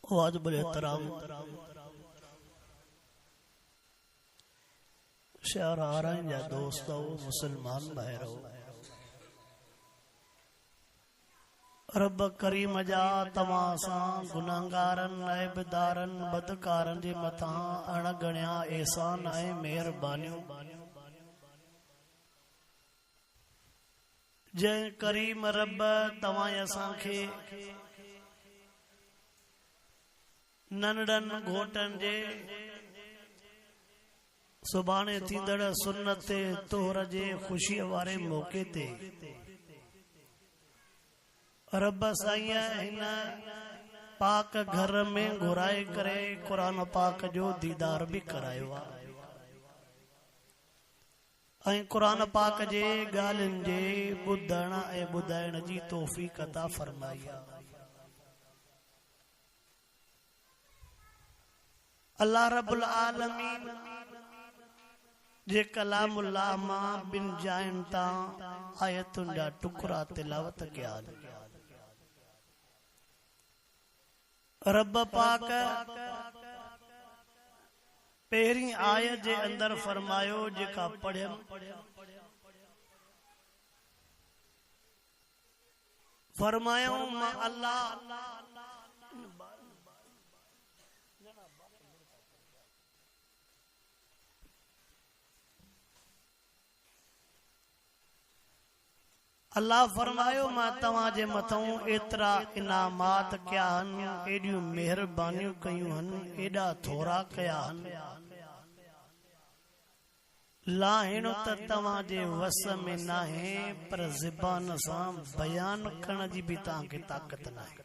वाजिब एहतराम शहर आरन या दोस्तों मुसलमान भाइरों, रब करीम जा तमासा गुनाहगारन ऐबदारन बदकारन जे मथा अणगणिया एहसान ऐं मेहरबानियूं जंहिं करीम रब तव्हां असांखे नंढड़नि घोटनि जे सुभाणे थींदड़ सुन्नत तोहर जे ख़ुशीअ वारे मौके ते रब साईं हिन पाक घर में घुराए करे कुरान पाक जो दीदार भी करायो आहे ऐं कुरान पाक जे ॻाल्हियुनि जे ॿुधण ऐं ॿुधाइण जी तौफ़ीक़ अता फरमाई आहे। अल्लाह रब्बुल आलमीन जे कलामुल्लाह मां बिन जाइन तां आयतुनि जा टुकड़ा तिलावत कया। रब पाक पहिरीं आयत जे अंदर फरमायो जेका पढ़ियम फरमायो मां अल्लाह अल्लाह फरमायो मां तव्हां जे मथों एतिरा इनामात कया आहिनि, एॾियूं मेहरबानियूं कयूं आहिनि, एॾा थोरा कया आहिनि, लाहिणो त तव्हां जे वस में नाहे, पर ज़बान सां बयान करण जी बि तव्हांखे ताक़त नाहे।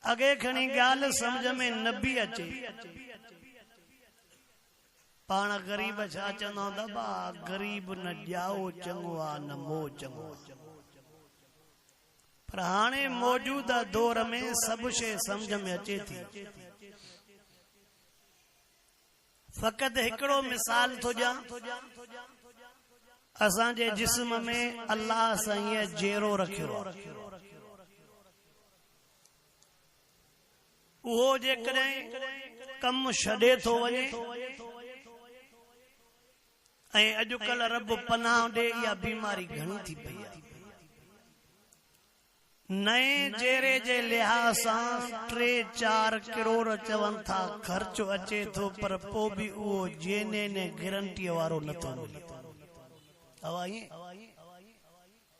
अॻे खणी ॻाल्हि सम्झ में न बि अचे, पाण गरीब छा चवंदा दबा गरीब न ॼाओ चङो आहे न मोह चङो आहे, पर हाणे मौजूदा दौर में सभु शइ सम्झ में अचे थी। फ़क़त हिकिड़ो मिसाल थो ॾियां, असांजे जिस्म में अल्लाह साईं जेरो रखियो आहे, उहो जेकॾहिं कमु छॾे थो वञे ऐं अॼुकल्ह रब पनाह ॾे, इहा बीमारी घणी थी पई आहे। नए चेहरे जे लिहाज़ सां 3-4 करोड़ चवनि था ख़र्च अचे थो, पर पोइ बि उहो जेने ने गारंटीअ वारो नथो मिले।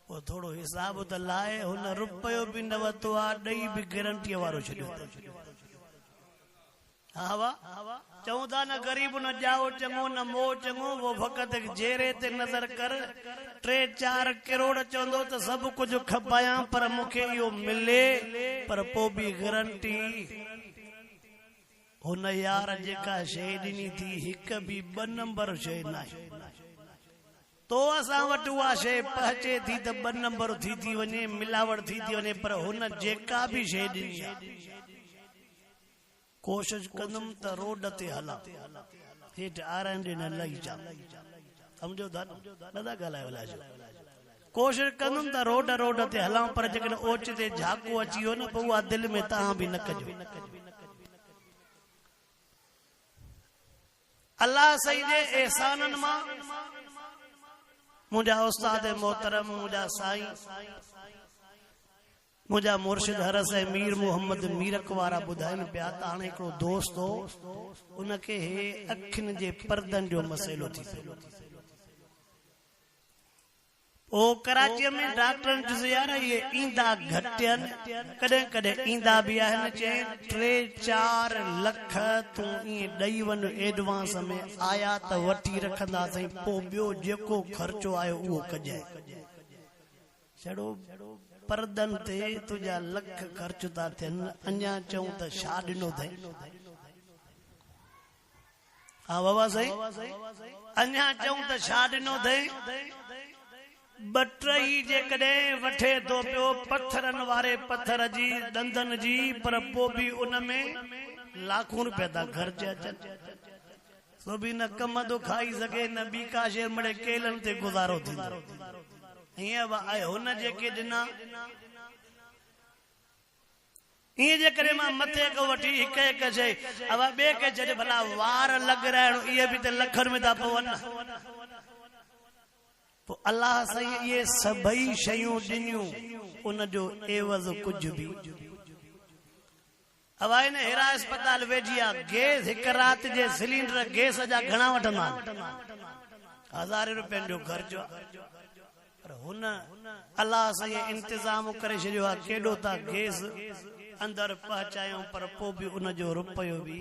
पोइ थोरो हिसाब त लाए, हुन रुपयो बि न वरितो आहे, ॾेई बि गारंटीअ वारो छॾियो अथई। हा वाह, चऊं था न गरीब न ॼाओ चङो न मोह चङो, वो फ़क़त चेहरे ते नज़र कर। 3-4 करोड़ चवंदो त सभु कुझु खपायां, पर मूंखे इहो मिले, पर पोइ बि गारंटी हुन यार जेका शइ ॾिनी थी हिक बि 2 नंबर शइ नाहे, तो असां वटि उहा शइ पहुचे थी त 2 नंबर थी वञे, मिलावट थी वञे, पर हुन जेका बि शइ ॾिनी आहे कोशिश कंदुमि त रोड ते हलां, हेठि आराइण न लही अचां। सम्झो था न था ॻाल्हायो, कोशिश कंदुमि त रोड ते हलां, पर जेकॾहिं ओचिते झाको अची वियो न, पोइ उहा दिलि में तव्हां बि न कजो। अल्लाह सही जे एहसाननि मां मुंहिंजा उस्ताद मोहतरम, मुंहिंजा साईं, मुंहिंजा मुर्शिद हरस ऐं मीर मोहम्मद मीरक वारा ॿुधाइनि पिया त हाणे हिकिड़ो दोस्त हो, उनखे अखियुनि जे परदनि जो मसइलो थी पियो। पोइ कराचीअ में डॉक्टरनि चयो यार इहे ईंदा घटि आहिनि, कॾहिं कॾहिं ईंदा बि आहिनि, चई 3-4 लख तूं ईअं ॾेई वञ एडवांस में, आया त वठी रखंदासीं, पोइ ॿियो जेको ख़र्चो आयो उहो कजाए। छड़ो परदनि ते तुंहिंजा लख ख़र्च था थियनि, अञा चऊं त छा ॾिनो अथई। हा बाबा साईं, अञा चऊं त छा ॾिनो अथई। 2-3 जेकॾहिं वठे थो पियो पत्थरनि वारे पत्थर जी ॾंदनि जी, पर पोइ बि उन में लाखों रुपया था ख़र्च अचनि, तो बि न कम थो खाई सघे, न ॿी का शइ मिड़े केलनि ते गुज़ारो थींदो। हीअं हुन जेके ॾिना ये जे करे मां मथे को वठी हिक हिक शइ अब बे के जॾहिं भला वार लग रहण ये भी त लखन में था पवन तो अल्लाह सही ये सभई शयूं ॾिनियूं उन जो एवज़ कुछ भी अब इन हेरा अस्पताल वेजिया गैस हिक रात जे सिलेंडर गैस जा घणा वठंदा 1000 रुपयन जो खर्चो पर हुन अल्लाह सही इंतजाम करे छॾियो आहे केॾो था गैस अंदर पहुचायूं पर पोइ बि उन जो रुपयो बि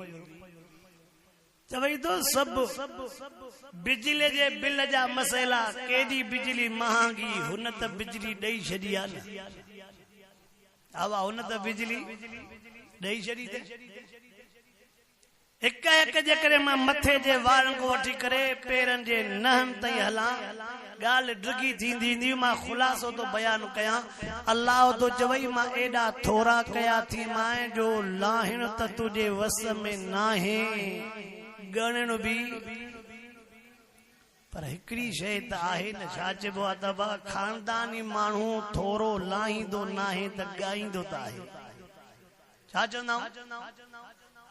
चवई तो सब बिजली जे बिल जा मसइला केडी बिजली महांगी हुन त बिजली ॾेई छॾी आहे न हवा हुन त बिजली ॾेई छॾी ते हिक हिक जे करे मां मथे जे वारनि को वठी करे पेरनि जे नहनि ताईं हलां ॻाल्हि ड्रिगी थींदी ईंदी मां ख़ुलासो तो बयान कयां अल्लाह तो चवई मां एॾा थोरा कया थी मां जो लाहिण त तुंहिंजे वस में नाहे ॻणण बि पर हिकिड़ी शइ त आहे न छा चइबो आहे त खानदानी माण्हू थोरो लाहींदो नाहे त ॻाईंदो त आहे छा चवंदा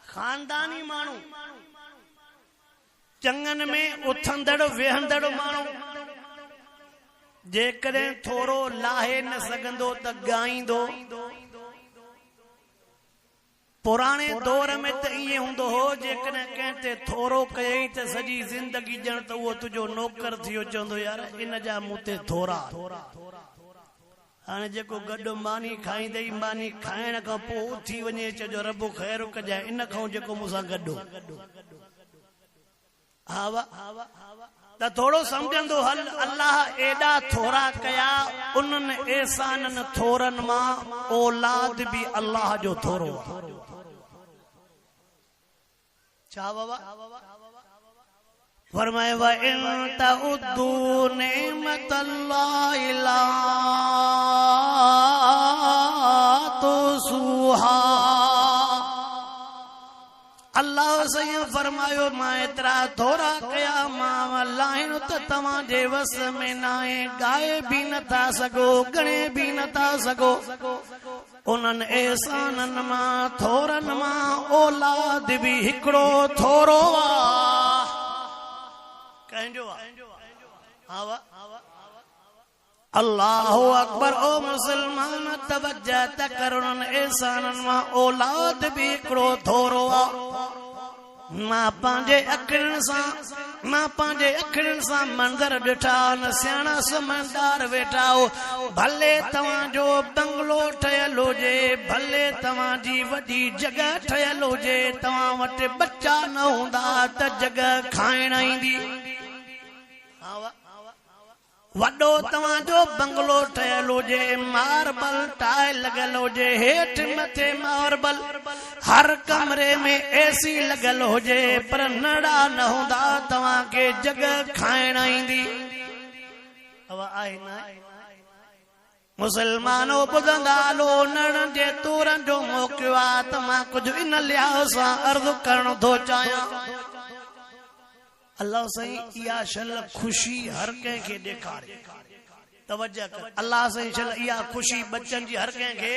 खानदानी माण्हू चङनि में उथंदड़ वेहंदड़ माण्हू जेकॾहिं थोरो लाहे न सघंदो त ॻाईंदो पुराणे दौर में त ईअं हूंदो हो जेकॾहिं कंहिं ते थोरो कयई त सॼी ज़िंदगी ॼण त उहो तुंहिंजो नौकर थियो चवंदो यार इन जा मूं ते थोरा हाणे जेको गॾु मानी खाईंदई मानी खाइण खां पोइ उथी वञे चइजो रब ख़ैर कजाए इन खां जेको मूंसां गॾु त थोरो सम्झंदो हल अल्लाह एॾा थोरा कया उन्हनि एहसाननि थोरनि मां औलाद बि अल्लाह जो थोरो छा बाबा फरमाए व इन तउद्दू नेमतल्लाहि ला तुसूहा अल्लाह सही फरमायो मां एतिरा थोरा कया मां लाहिण त तव्हां जे वस में न आहे ॻाए बि नथा सघो ॻणे बि नथा सघो उन्हनि एहसाननि मां थोरनि मां औलाद बि हिकिड़ो थोरो कंहिंजो अल्लाह अकबर ओ मुसलमान तवज्जो त कर उन्हनि एहसाननि मां औलाद बि हिकिड़ो थोरो मां पंहिंजे अखियुनि सां मंदर ॾिठा न सियाणा समझदार वेठा हो भले तव्हांजो बंगलो ठहियल हुजे भले तव्हांजी वॾी जॻह ठहियल हुजे तव्हां वटि बच्चा न हूंदा त जॻह खाइण ईंदी वॾो तव्हांजो बंगलो ठहियल हुजे मार्बल टाइल लॻल हुजे हेठि मथे मार्बल हर कमरे में एसी लॻल हुजे पर नड़ा न हूंदा तव्हांखे जॻह खाइण ईंदी मुसलमानो ॿुधंदा हलो नड़नि जे तूरनि जो मोकिलियो आहे त मां कुझु इन लिहाज़ सां अर्ज़ु करणु थो चाहियां अल्लाह सही इहा शल खुशी हर कंहिंखे ॾेखारे तवज्जो कर अल्लाह सही शल इहा खुशी बच्चनि जी हर कंहिंखे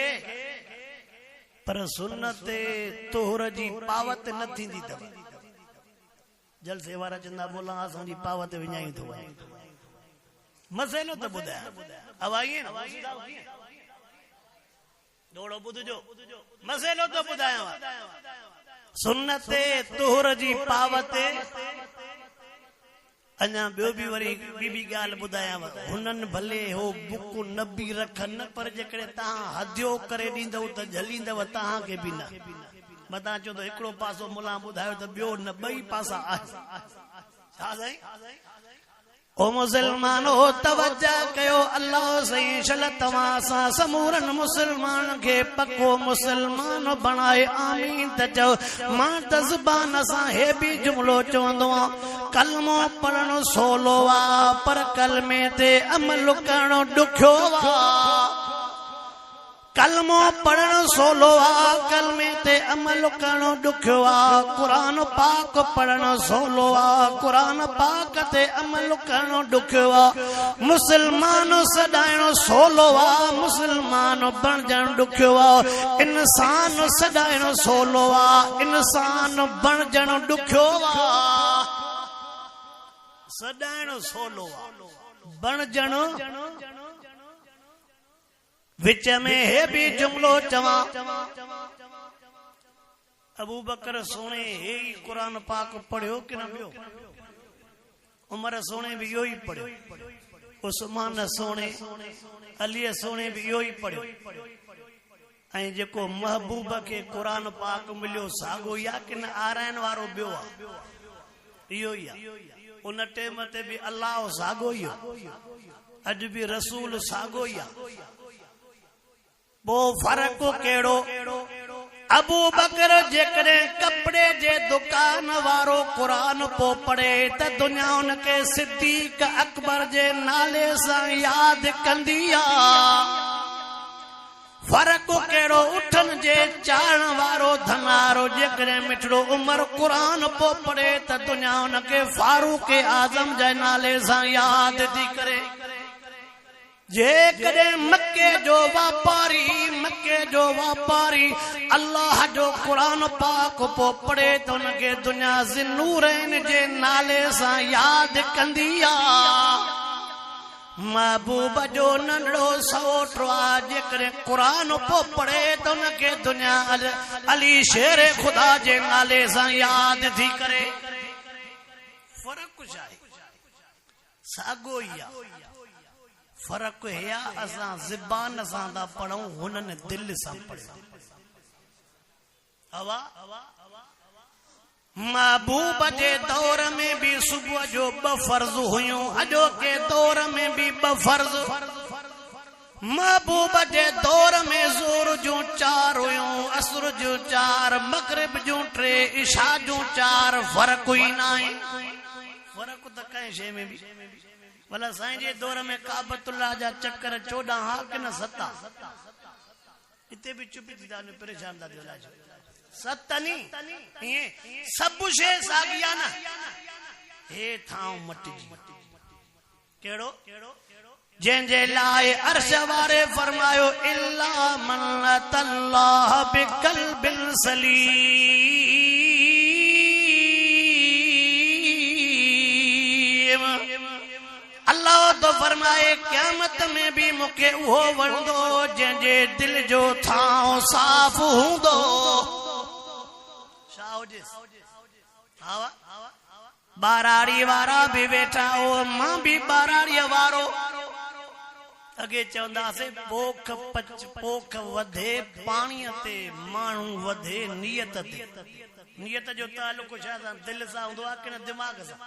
पर सुन्नत तोहर जी पावत न थींदी अथव जलसे वारा चंदा बोला असांजी पावत विञाई थो मसइलो त ॿुधायां थोरो ॿुधजो मसइलो त ॿुधायां सुन्नत तोहर जी पावत अञा ॿियो बि वरी ॿी ॻाल्हि ॿुधायांव हुननि भले हो बुक न बि रखनि पर जेकॾहिं तव्हां हदियो करे ॾींदव त झलींदव तव्हांखे बि न मथां चओ त हिकिड़ो पासो मुला ॿुधायो त ॿियो न ॿई पासा आहे छा साईं ओ मुसलमानो तवज्जो कयो अल्लाह सही शल तव्हां सां समूरनि मुसलमान खे पको मुसलमान बणाए आमीन त चओ मां त ज़ुबान सां हे बि जुमिलो चवंदो आहियां कलमो पढ़णु सवलो आहे पर कलमे ते अमल करणु ॾुखियो आहे कलमो पढ़ण सोलो आ, कलमे ते अमल करणो ॾुखियो आ। कुरान पाक पढ़ण सोलो आ, कुरान पाक ते अमल करणो ॾुखियो आ। मुसलमान सॾाइणो सोलो आ, मुसलमान बणजण ॾुखियो आ। इंसान सॾाइणो सोलो आ, इंसान बणजण ॾुखियो आ। सॾाइणो सोलो आ, बणजण विच में हे भी जुमलो चवा। अबू बकर सोने हे कुरान पाक पढ़ियो कि न पियो? उमर सोने भी इहो ही पढ़ियो, उस्मान सोने अली सोने भी इहो ही पढ़ियो। ऐं जेको महबूब के कुरान पाक मिलियो सागो या कि न आरायण वारो ॿियो आ? इहो ही आ। उन टेम ते भी अल्लाह सागो ही, अॼु भी रसूल सागो ही आ। वो फर्क केड़ो? अबू बकर जेकॾहिं कपड़े जे दुकान वारो कुरान पो पढ़े त दुनिया उनके सिद्दीक अकबर जे नाले सां याद कंदी आ। फर्क केड़ो? उठन जे चाण वारो धनारो जेकॾहिं मिठड़ो उमर कुरान पो पढ़े त दुनिया उनके फारूक आजम जे नाले सां याद थी करे। जेकॾहिं मक्के जो वापारी अल्लाह जो कुरान पाक पो पढ़े त उनखे दुनिया ज़िन्नूरैन जे नाले सां याद कंदी आ। महबूब जो नंढड़ो सौटो आ, जेकॾहिं कुरान पो पढ़े त उनखे दुनिया अली शेर खुदा जे नाले सां याद थी करे। फर्क छा आहे? सागो ई आ। फर्क है असां ज़बान सां था पढ़ूं, हुननि दिल सां पढ़ियो। महबूब जे दौर में भी सुबुह जो 2 फर्ज हुयूं, अॼोके दौर में भी 2 फर्ज। महबूब जे दौर में ज़ोर जूं 4 हुयूं, असर जूं 4, मगरिब जूं 3, इशा जूं 4। फर्क ही न आहे। फर्क त कंहिं शइ में भी। भला साईं जे दौर में काबतुल्लाह जा चक्कर 14 हा कि न 7? इते भी चुप थी था परेशान था थियो। 7 नी ये सब शे सागिया न हे थां मटजी। केड़ो? जंहिंजे लाइ अर्श वारे फरमायो इल्ला मन अल्लाह बिक़ल्बिन सलीम। अल्लाह तो फरमाए क़यामत में भी मूंखे उहो वणंदो जंहिंजे दिल जो थां साफ़ हूंदो। बाराड़ी वारा भी वेठा हो, मां भी बाराड़ी वारो। अगे चवंदासीं पोख वधे पाणीअ ते, माण्हू वधे नियत ते। नियत जो ताल्लुक छा सां? दिल सां हूंदो आहे कि न दिमाग़ सां?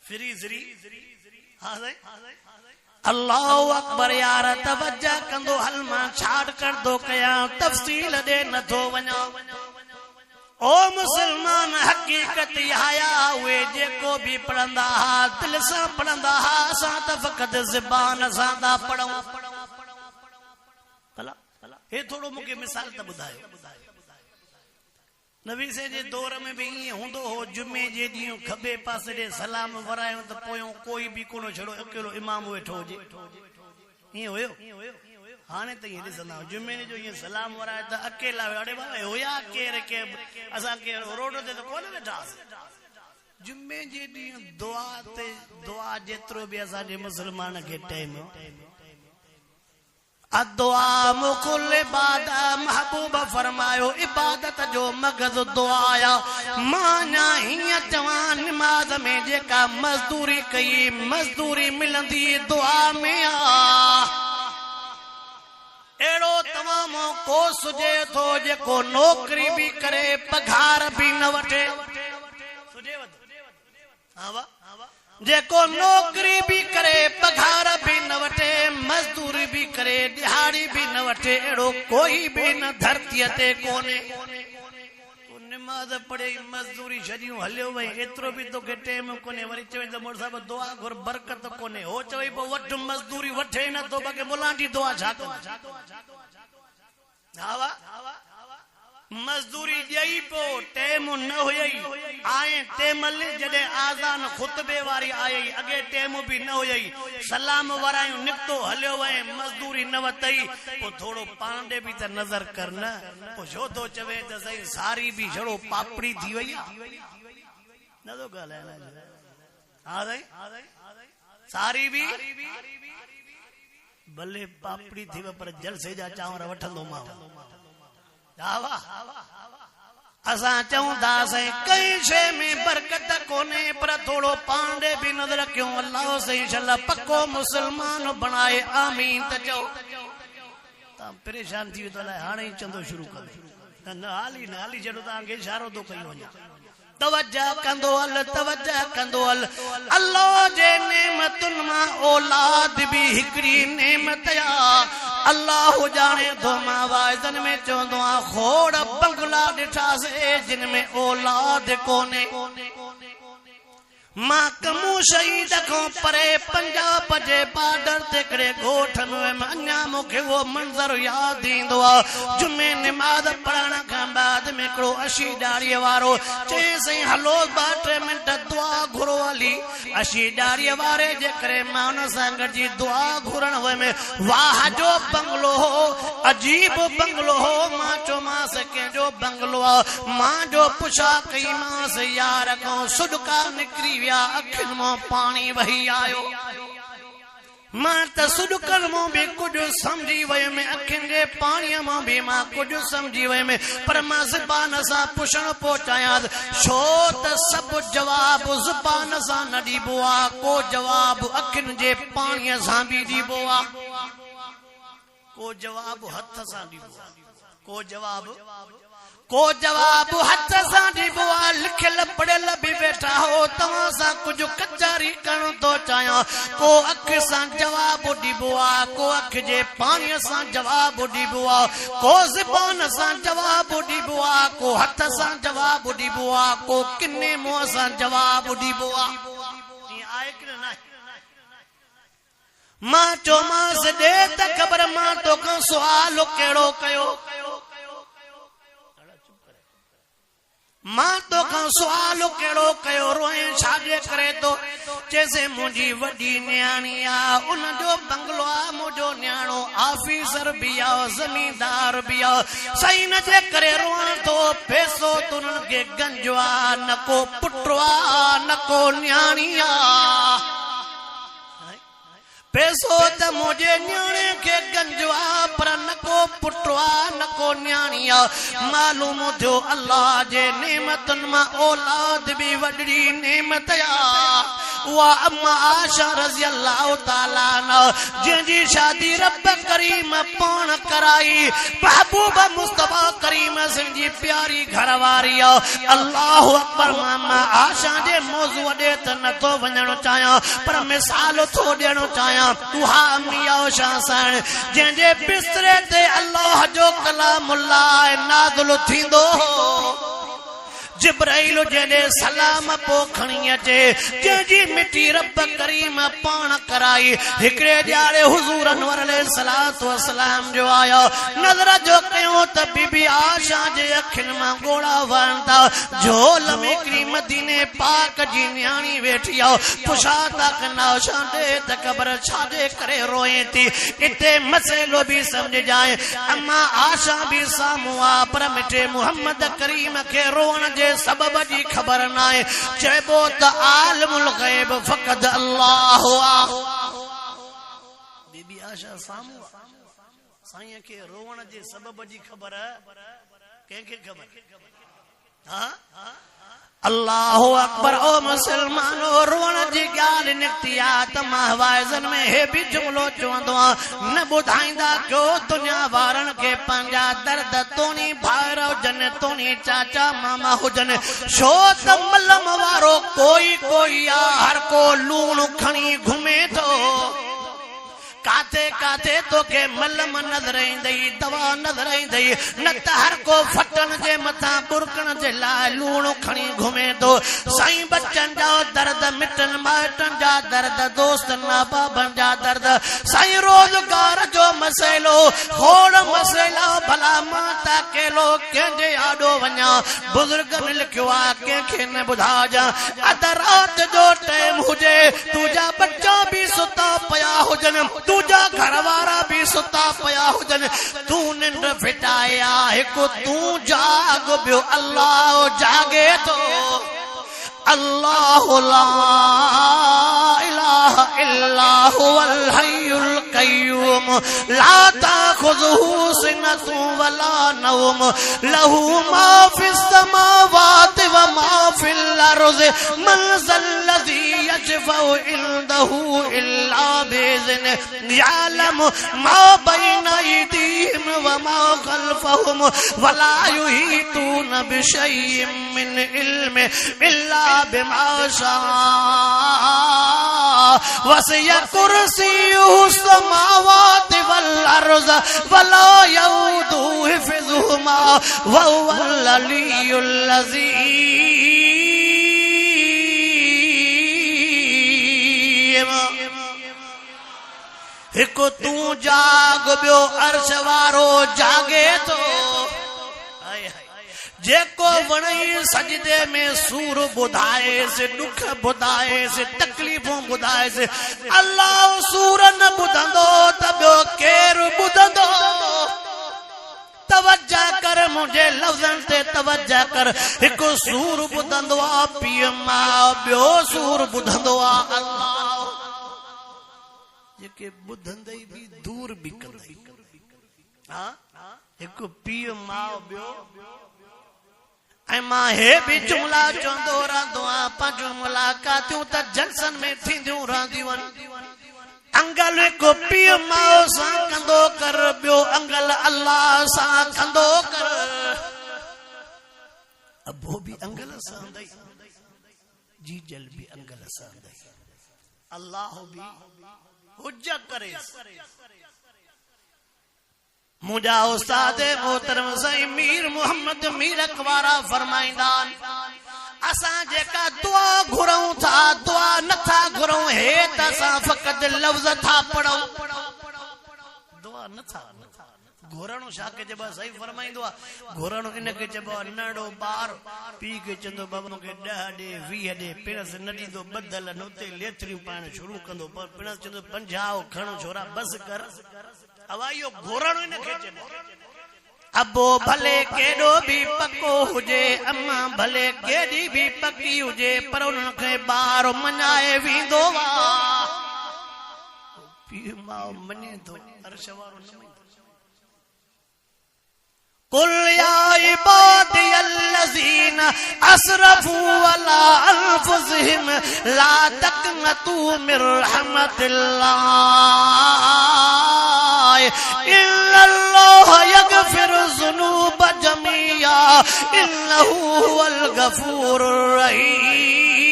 फ्रीज़री अल्लाहु अकबर यार तवज्जा कंदो। हल मां छाड़ कर दो कया, तफसील दे नथो वञा। ओ मुसलमान हकीकत आया हुए जेको भी पढ़ंदा हा दिल सां पढ़ंदा हा, असां त फ़क़त ज़बान सां था पढ़ूं। भला हे थोड़ो मूंखे मिसाल त ॿुधायो। नबी से जे दौर में भी ईअं हूंदो हो, जुमे जे ॾींहुं खबे पासे ॾे सलाम वरायूं त पोयों कोई भी कोन छड़ो अकेलो इमाम वेठो हुजे। ईअं हुयो? हाणे त ईअं ॾिसंदा जुमे जो ईअं सलाम वराए त अकेला अड़े बाबा हुया केर के असांखे रोड ते त कोन वेठासीं। जुमे जे ॾींहुं दुआ ते दुआ जेतिरो भी असांजे मुसलमान खे टाइम अदुआ मुकुल इबादत। महबूब फरमायो इबादत जो मगज़ दुआ आया। माना हीअं चवां नमाज में जेका मजदूरी कई मजदूरी मिलंदी दुआ में आ। एड़ो तमामो को सुजे थो जेको नौकरी भी करे पघार भी न वठे। जेको नौकरी भी करे पघार भी न वठे, मजदूरी भी करे दिहाड़ी भी न वठे, एड़ो कोई भी न धरती ते कोने। नमाज पढ़े मजदूरी छड़ियूं हलियो वई, एतिरो भी तोखे टाइम कोने। वरी चवे त मोर साहब दुआ घुर बरकत कोने। हो चवे पोइ वठ मजदूरी वठे न तो बाक़ी मुलांडी दुआ छा कंदा? मजदूरी ॾेई पो टेम न हुई आए टेमल जॾहिं आज़ान खुतबे वारी आई अॻे टेम बि न हुई सलाम वरायूं निकतो हलियो वए मजदूरी न वतई पो थोड़ो पाण ॾे बि त नज़र कर न पो छो थो चवे त सही सारी बि छड़ो पापड़ी थी वई न थो ॻाल्हाए हा साईं सारी बि भले पापड़ी थी पर जलसे जा चांवर वठंदो मां असां चऊं था साईं कई शइ में बरकत कोन्हे पर थोड़ो पांडे बि नज़र कयूं अल्लाह सही शल पक्को मुसलमान बणाए आमीन त चओ तव्हां परेशान थी वियो हाणे ई चंदो शुरू कर न हाली जॾो तव्हांखे इशारो थो कई वञे तवज्जो कंदो हल अल्लाह जे नेमतुनि मां औलाद बि हिकड़ी नेमत आ अल्लाह जाने तो मां वाइदन में चवंदो आ खोड़ बंगला ॾिठासीं जिन में औलाद कोने मां कमू शहीद खां परे पंजाब जे बॉर्डर ते करे ॻोठ में अञा मूंखे वो मंज़र याद ईंदो आहे जुमे नमाज़ पढ़ण खां बाद में हिकिड़ो अशी ॾाड़ीअ वारो चयईं हलो 2-3 मिंट दुआ घुरो हली अशी ॾाड़ीअ वारे जे करे मां हुन सां गॾिजी दुआ घुरण वियमि वाह जो बंगलो हो अजीब बंगलो हो मां चयोमांसि कंहिंजो बंगलो आहे मां जो पुछा कईमांसि यार खां सुॾका निकिरी अखियुनि मां पाणी वही आयो मां त सुॾकनि मां बि कुझु सम्झी वयुमि अखियुनि जे पाणीअ मां बि मां कुझु सम्झी वयुमि पर मां ज़ुबान सां पुछण पोइ चाहियां छो त सभु जवाबु ज़ुबान सां न ॾिबो आहे को जवाबु अखियुनि जे पाणीअ सां बि ॾिबो आहे को जवाबु हथ सां ॾिबो आहे को जवाब हथ सां ॾिबो आहे लिखियल पढ़ियल बि वेठा हो तव्हां सां कुझु कचारी करण थो चाहियां को अख सां जवाब ॾिबो आहे को अख जे पाणीअ सां जवाब ॾिबो आहे को ज़ुबान सां जवाब ॾिबो आहे को हथ सां जवाब ॾिबो आहे को किने मुंहं सां जवाब ॾिबो आहे मां चयोमांसि ॾे त ख़बर मां तोखां सुवाल कहिड़ो कयो मां तोखां सुवाल कहिड़ो कयो रोए छाजे करे तो जैसे मुंहिंजी वॾी न्याणी आहे उन जो बंगलो आहे मुंहिंजो न्याणो ऑफिसर बि आहे ज़मींदार बि आहे सही न जे करे रोअण थो पैसो त उन्हनि खे गंज आहे न को पुट आहे न को न्याणी आहे पैसो त मुंहिंजे न्याणे खे गंज आहे पर न को पुट आहे न को न्याणी आहे मालूम थियो अल्लाह जे नेमतुनि मां औलाद बि वॾड़ी नेमत आहे उहा अम्मा आशा रज़ी अल्लाह ताला अन्हा जंहिंजी शादी रब करीम पाण कराई महबूब मुस्तफा करीम सिंह जी प्यारी घरवारी आहे अल्लाह अकबर मामा आशा जे मौज़ू ॾे त नथो वञणो चाहियां पर मिसाल थो ॾियणो चाहियां उहा मिया शासन जंहिंजे बिस्तरे ते अल्लाह जो कलामुल्लाह नाज़िल थींदो जिब्राइल जॾहिं सलाम पो खणी अचे जंहिंजी मिठी रब करीम पाण कराई हिकिड़े ॾियारे हुज़ूर अनवर अलैहिस्सलातु वस्सलाम जो आया नज़र जो कयो त बीबी आशा जे अखियुनि मां ॻोड़ा वहनि था झोल में हिकिड़ी मदीने पाक जी न्याणी वेठी आहे पुछा था कना आशा ॾे त ख़बर छाजे करे रोए थी इते मसइलो बि सम्झजाए अम्मा आशा बि साम्हूं आहे पर मिठे मुहम्मद करीम खे रोअण जे सबब जी ख़बर न आहे चइबो त आलिमुल ग़ैब फ़क़त अल्लाह बीबी आशा साम्हूं साईं खे रोवण जे सबब जी ख़बर कंहिंखे ख़बर हा अल्लाह अकबर ओ मुसलमानो रोअण जी ॻाल्हि निकिती आहे त मां हवाइज़न में हे बि जुमिलो चवंदो आहियां न ॿुधाईंदा कयो दुनिया वारनि खे पंहिंजा दर्द तोनी भाउर हुजनि तोनी चाचा मामा हुजनि छो त मलम वारो कोई आहे हर को लूण खणी घुमे थो काथे काथे तोखे मलम नजर ईंदई दवा नजर ईंदई न त हर को फटन जे मथा बुरकण जे लाइ लूण खणी घुमे थो साईं बच्चन जा दर्द मिटन माइटन जा दर्द दोस्तन बाबन जा दर्द साईं रोजगार जो मसइलो खोड़ मसइला भला मां त अकेलो कंहिंजे आॾो वञा बुजुर्गन लिखियो आहे कंहिंखे न ॿुधाइजां अध रात जो टाइम हुजे तुंहिंजा बच्चा भी सुता पिया हुजनि तुझा घर वारा भी सुता पिया हुजन तू निंड फिटाया हिकु तू जाग बियो अल्लाह जागे तो अल्लाह ला इलाहा इल्ला हुवल हय्युल क़य्यूम ला ताखुज़ुहु सिनतु वला नौम लहू मा फिस समावाति व मा फिल अर्ज़ि मन ज़ल्लज़ी यशफ़उ इंदहु इल्ला बिइज़्निहि यअलम मा बैन अयदीहिम व मा ख़ल्फ़हुम वला युहीतून बिशय्इन मिन इल्मिहि इल्ला बिमा शाअ वसिअ कुर्सियुहु समावाति वल अर्ज़ वला यऊदुहु हिफ़्ज़ुहुमा व हुवल अलियुल अज़ीम हिकु तू जाग बियो अर्श वारो जागे तो जेको वणई सजदे में सूर बुधाए से दुख बुधाए से तकलीफों बुधाए से अल्लाह सूर न बुधंदो त ॿियो केरु बुधंदो तवज्जा कर मुझे लफ्ज़न ते तवज्जा कर हिकु सूर बुधंदो आ पीउ मां ॿियो सूर बुधंदो आ अल्लाह जेके बुधंदई भी दूर भी कंदई हां हिकु पीउ मां ॿियो मां हे भी जुमला चवंदो रहंदो आहियां पंहिंजूं मुलाक़ातूं त जलसन में थींदियूं रहंदियूं अंगल हिकु पीउ माउ सां कंदो कर ॿियो अंगल अल्लाह सां कंदो कर अबो भी अंगल सां हूंदई जीजल भी अंगल सां हूंदई अल्लाह भी हुज्जा करे मुझा उस्ताद मोहतरम साईं मीर मोहम्मद मीर अकवारा फरमाईंदा असां जेका दुआ घुरऊं था दुआ नथा घुरऊं हे त असां फ़क़त लफ़्ज़ था पढ़ूं दुआ नथा घुरणो छा के जब सही फरमाईंदो आहे घुरणो इन के जब नड़ो बार पी के चंदो बाबा मूंखे 10 ॾे 20 ॾे पिणस न ॾींदो बदल नोते लेथरियूं पाइण शुरू कंदो पर पिणस चंदो 50 खणो छोरा बस कर अवायो घोरणो न खेचे अबो भले केडो भी पको हुजे अम्मा भले केडी भी पकी हुजे पर उनखे बार मनाए विंदो वा पीउ मां मने तो अर्शवारो न कुल या इबादियल्लज़ीना अस्रफू अला अनफुसिहिम ला तक़नतू मिर रहमतिल्लाह इन्नल्लाह यगफिरु ज़ुनूब जमीआ इन्नहु हुवल गफूरुर रहीम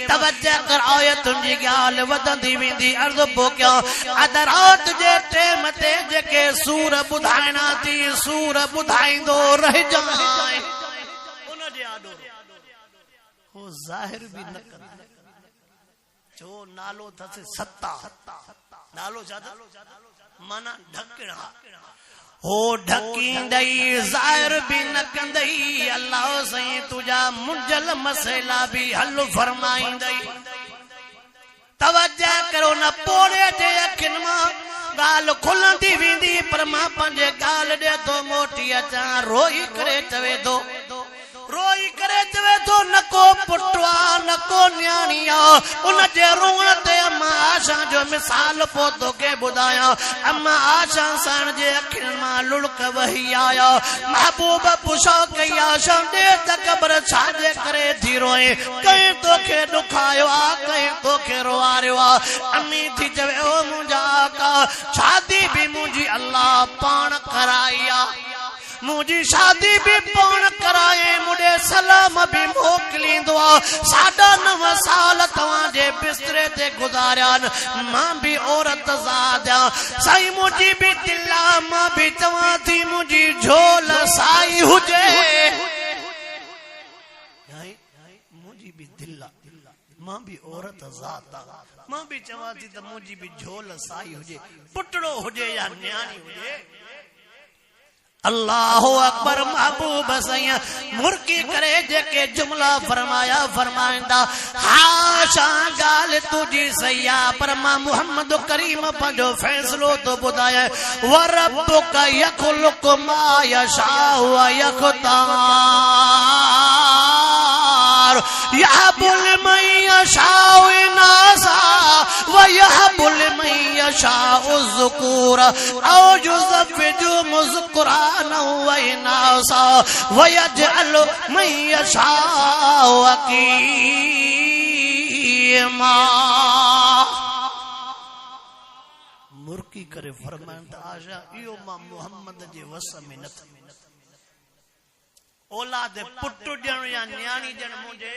तवज्जो कर आयतुन जी ॻाल्हि वधंदी वेंदी अर्ज़ पोकियो अध रात जे टेम ते जेके सूर ॿुधाइणा थी सूर ॿुधाईंदो रहिजांइ उन जे आॾो हो ज़ाहिर भी न कंदा जो नालो थस सत्ता नालो छा माना ढकणा हो ढकींदई ज़ाहिर भी न कंदई अल्लाह साईं तुझा मुंजल मसइला भी हल फरमाईंदई तवज्जो करो न पोड़े जे अखियुनि मां ॻाल्हि खुलंदी वेंदी पर मां पंहिंजे ॻाल्हि ॾे थो मोटी अचां रोई करे चवे थो न को पुटवा न को न्याणिया उन जे रोण ते अम्मा आशा जो मिसाल पो तोखे ॿुधायां अम्मा आशा साण जे अखियुनि मां लुड़क वही आया महबूब पुछो कई आशा ॾे त ख़बर छाजे करे थी रोए कहीं तोखे ॾुखायो आ कहीं तोखे रोआरियो आ अम्मी थी चवे ओ मुंहिंजा का शादी भी मुंहिंजी अल्लाह पाण कराई आ मुझी शादी भी पौन कराए मुझे सलाम भी मोकलींदो साढ़ा 9 साल तवाजे बिस्तरे ते गुजारिया मां भी औरत ज़ादा साईं मुझी भी दिला मां भी चवा थी मुझी झोल साई हुजे मुझी भी दिला मां भी औरत ज़ादा मां भी चवा थी त मुझी भी झोल साई हुजे पुटड़ो हुजे या न्याणी हुजे अल्लाह अकबर महबूब सैया मुर्की करे जेके जुमला फरमाया फरमाइंदा हाशा गाल तुझी सैया पर मां मोहम्मद करीम पंहिंजो फैसलो तो बुधाया व रब्बुका यखलुकु मा यशाउ व यख्तार यहबुल मन यशाउ इनासा व यहबुल मन यशाउ ज़ुकूरा औ युज़व्विजु मुज़कुराना व इनासा व यजअलु मन यशाउ अक़ीमा मुर्की करे फरमाइंदा आशा इहो मां मोहम्मद जे वस में न थी औलाद पुट ॾियण या न्याणी ॾियण मुंहिंजे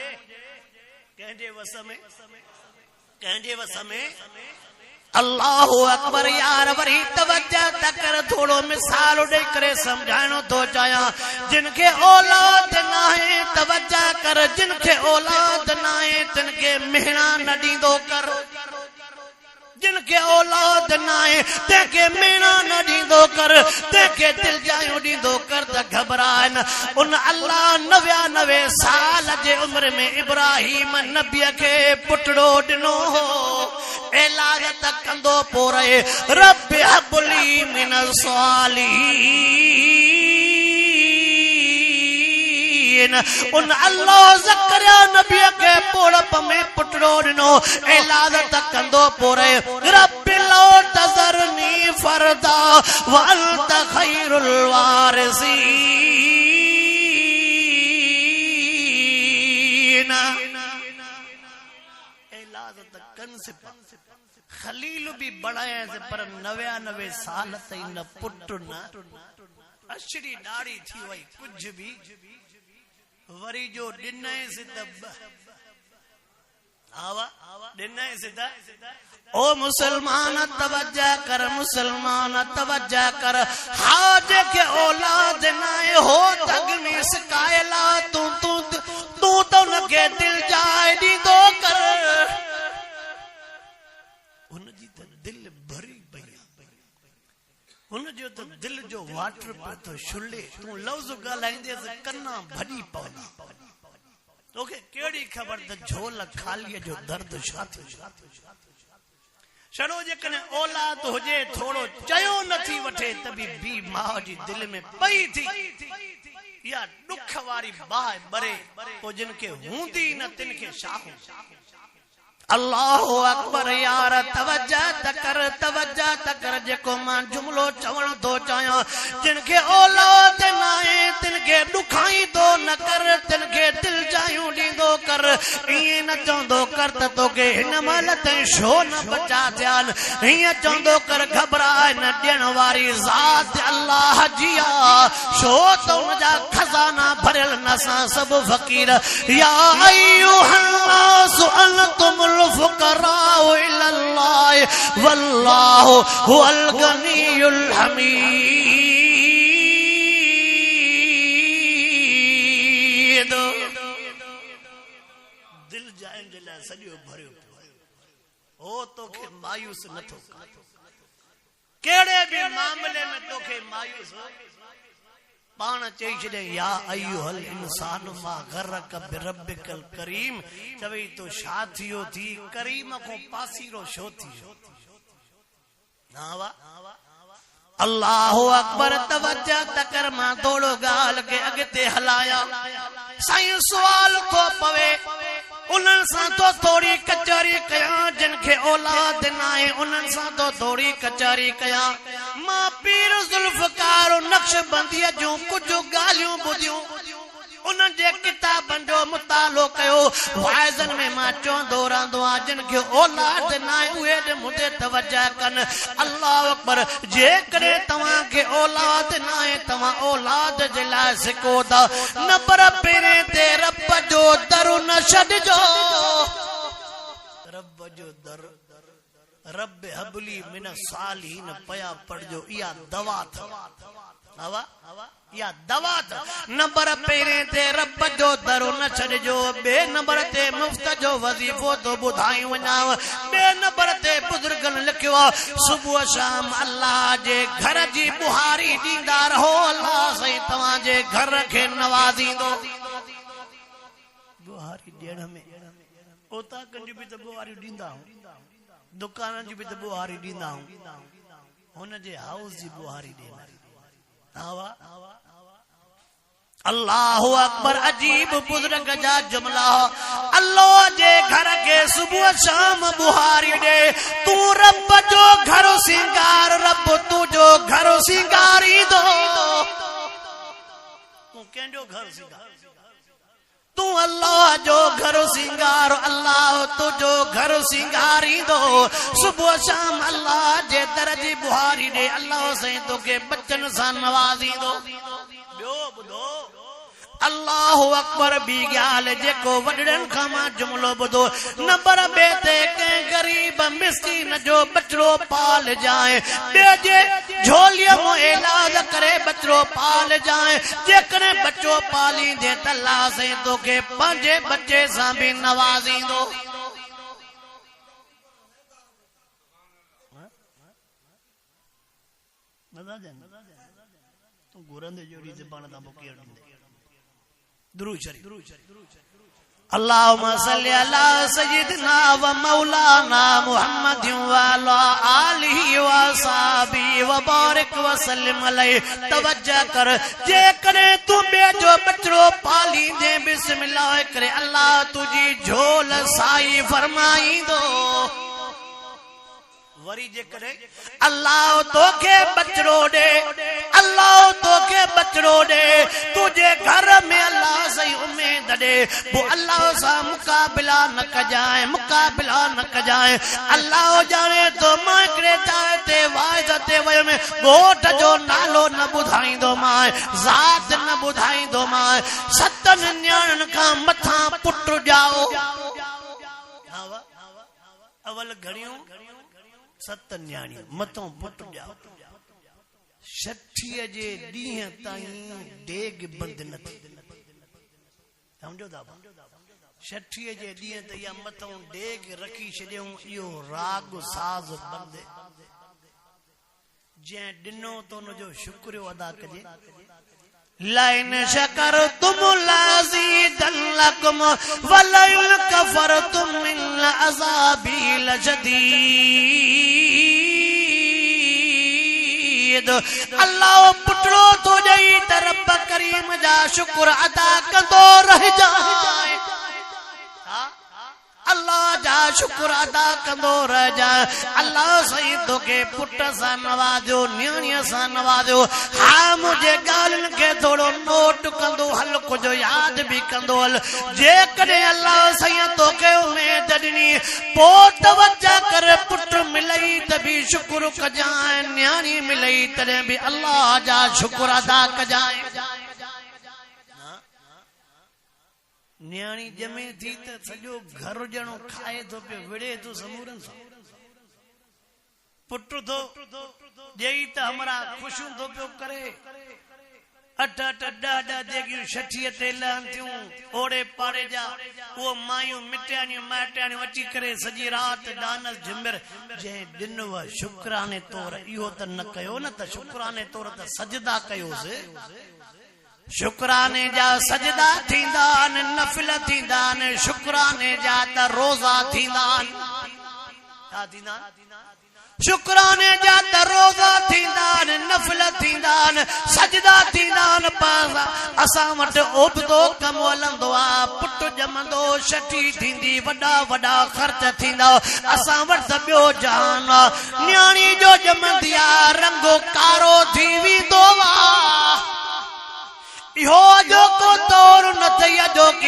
कंहिंजे वस में अल्लाह अकबर यार वरी तवज्जो तकर थोड़ो मिसाल ॾेई करे समझाइणो थो चाहियां जिनखे औलाद नाहे तवज्जो कर जिनखे औलाद नाहे तिनखे मेहणा न ॾींदो कर जिनके औलाद नाहे तेके मेणा न ॾींदो कर तेके दिल जायूं ॾींदो कर त घबराए न उन अल्लाह 99 साल जे उम्र में इब्राहिम नबीअ खे पुटड़ो ॾिनो हो ऐलान त कंदो पो रहे रब हबली मिन सालिहीन उन अल्लाह ज़करिया नबी के पोड़प में पुटड़ो ॾिनो ऐलान त कंदो पो रहे रब ला तज़रनी फरदा व अंत खैरुल वारिसीन ऐलान त कन से खलील भी बढ़ाया से पर 99 साल ताईं न पुट न अशरी दाढ़ी थी वई कुछ भी वरी जो ॾिनई सिद्ध आवा ॾिनई सिद्ध ओ मुसलमान तवज्जो कर मुसलमान तवज्जो कर हा जेके औलाद नाहे हो तगनी सिकायला तू तू तू तो उनखे दिल जाए ॾींदो कर उनजी त दिल भरी पई उनजो त दिल जो वाटर पे तो शुले तू लफ्ज़ ॻाल्हाईंदे कन्ना भॼी पवंदा तोखे कहिड़ी ख़बर त झोल खालीअ जो दर्द छा थी छड़ो जेकॾहिं औलाद हुजे थोड़ो चयो नथी वठे त बि माउ जी दिल में पई थी या दुख वारी बाहि बरे पोइ जिन खे हूंदी न तिन खे छा अल्लाह अकबर यार तवज्जो तकर जेको मां जुमलो चवण थो चाहियां जिनखे औलाद नाहे तिनखे ॾुखाईंदो न कर तिनखे दिल जायूं ॾींदो कर ईअं न चवंदो कर त तोखे हिन महिल ताईं छो न बचा थिया हीअं चवंदो कर घबराए न ॾियण वारी ज़ात अल्लाह जी आहे छो त हुनजा खज़ाना भरियल न असां सभु फ़क़ीर या अय्युहन्नासु अंतुमुल फुकराउ इलल्लाह वल्लाहु हुवल गनियुल हमीद दिल जाइन जे लाइ सॼो भरियो हो तोखे मायूस नथो कहिड़े बि मामले में तोखे मायूस पाण चई छॾे या अय्युहल इंसान मा गरक बिरब्बिकल करीम चवई तो छा थियो थी करीम को पासीरो छो थी नावा अल्लाह अकबर तवज्जो तकर मां थोड़ो गाल के अगते हलाया साईं सवाल को पवे उन्हनि सां तो थोड़ी कचहरी कया जिनखे औलाद नाहे उन्हनि सां तो थोड़ी कचहरी कया मां पीर जुल्फकार नक्शबंदीअ जूं कुछ ॻाल्हियूं ॿुधियूं उन जे किताबन जो मुतालो कयो वाइज़न में मां चोंदो रहंदो आ जिन के औलाद ना उहे दे मुदे तवज्जो कन अल्लाह अकबर जे करे तवा के औलाद ना है तवा औलाद जे ला सिको दा नंबर पेरे ते रब जो दर न छडजो रब जो दर रब हबली मिन सालिहीन पया पढ़जो इया दवा था हवा या दवा था नंबर पेरे ते रब जो दरो न छड़जो बे नंबर ते मुफ्त जो वजीफो तो बुधाई वनाव बे नंबर ते बुजुर्गन लिखयो सुबह शाम अल्लाह जे घर जी बुहारी दींदा रहो अल्लाह सही तवा जे घर के नवाजींदो बुहारी देण में ओता कंजी भी तो बुहारी दींदा हूं दुकान जी भी तो बुहारी दींदा हूं हुन जे हाउस जी बुहारी देना अल्लाह अकबर अजीब बुजुर्ग जा जुमला अल्लाह जे घर के सुबह शाम बुहारी दे तू रब जो घर सिंगार रब तू जो घर सिंगारी दो तू केंजो घर सिंगार तू अल्लाह जो घर सिंगार अल्लाह तुझो घर सिंगारी दो सुबह शाम अल्लाह जे दरजी बुहारी दे अल्लाह से तो के बच्चन सा नवाजी दो बियो बुधो अल्लाह अकबर बी गाल जेको वडड़न खामा जुमलो बुधो नंबर बेते के गरीब मिस्कीन जो बचड़ो पाल जाए बेजे झोलिया मो इलाज करे बचड़ो पाल जाए जेकने बच्चो पाली दे तल्ला से तो के पंजे बच्चे सा भी नवाजी दो तू गुरंदे जोड़ी ज़बान दा मुकेर दुरूद शरीफ अल्लाहुम्मा सल्ली अला सय्यिदिना व मौलाना मुहम्मद व अला आलिहि व सहाबी व बारिक व सल्लिम अलैहि तवज्जो कर जे करे तू बेजो बचड़ो पाली दे बिस्मिल्लाह करे अल्लाह तुजी झोल साई फरमाई दो वरी जे करे अल्लाह तोखे बचड़ो दे अल्लाह तोखे बचड़ो दे तुझे घर में अल्लाह सही उम्मीद दे वो अल्लाह सा मुकाबला न कजाए अल्लाह जाने तो मां करे चाहे ते वाइद ते वय में गोट जो नालो न बुधाई दो मां जात न बुधाई दो मां सतन न्याणन का मथा पुट जाओ अवल घड़ियों सत न्याणी मतो पुट जाओ छठीअ जे ॾींहं ताईं डेग बंद न थी समझो था छठीअ जे ॾींहं ते या मथों डेग रखी छॾियऊं इहो राग साज़ बंद जंहिं ॾिनो त उनजो शुक्रियो अदा कजे लाइन शकर तुम लाज़ीदन्नकुम वलइन कफरतुम मिन अज़ाबी लशदीद अल्लाह पुटड़ो तो जई तरब करीम जा शुक्र अदा कंदो रह जाए अल्लाह जा शुक्र अदा कंदो रह जाए अल्लाह सही तो के पुट सा नवाजो न्याणीअ सा नवाजो हाँ मुझे गालन के थोड़ो नोट कंदो हल कुछ याद भी कंदो हल जे कदे अल्लाह सही तो के उम्मीद ॾिनी पो तवज्जो कर पुट मिलई त भी शुक्र कजाए न्याणी मिलई तॾहिं भी अल्लाह जा शुक्र अदा कजाए न्याणी जमे थी त सॼो घर ॼणो खाए थो पियो विड़े थो समूरनि सां पुट थो ॾेई त हमरा ख़ुशियूं थो पियो करे अठ अठ ॾह ॾह देगियूं छठीअ ते लहनि थियूं ओड़े पाड़े जा उहो मायूं मिटियाणियूं माइटियाणियूं अची करे सॼी राति डानस झिमिर जंहिं ॾिनो शुक्राने तौर इहो त न कयो न त शुक्राने तौर त सजदा कयोसि शुक्राने जा सजदा थींदा आहिनि नफ़िल थींदा आहिनि शुक्राने जा त रोज़ा थींदा आहिनि छा थींदा शुक्राने जा त रोज़ा थींदा आहिनि नफ़िल थींदा आहिनि सजदा थींदा आहिनि पासा असां वटि उबतो कमु हलंदो आहे पुट ॼमंदो छठी थींदी वॾा वॾा ख़र्च थींदा असां वटि त ॿियो जहान आहे न्याणी जो ॼमंदी आहे रंग कारो थी वेंदो आहे इहो जो को तौर न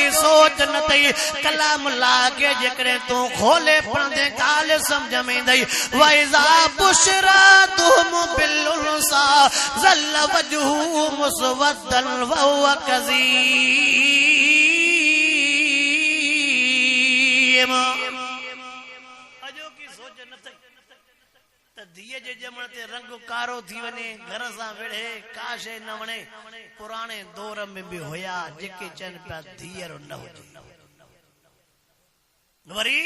की सोच न तई कलाम लागे जेकरे तू खोले पढ़दे काल समझ में दई वैजा बुशरा तुम बिलुसा जल वजहू मुसवद्दन व हुवा कज़ीम अजो की सोच न तई धीअ जे ॼमण ते रंग कारो थी वञे घर सां विढ़े काशे न वणे पुराणे दौर में भी हुया जेके चन पिया धीअरो न हुजे वरी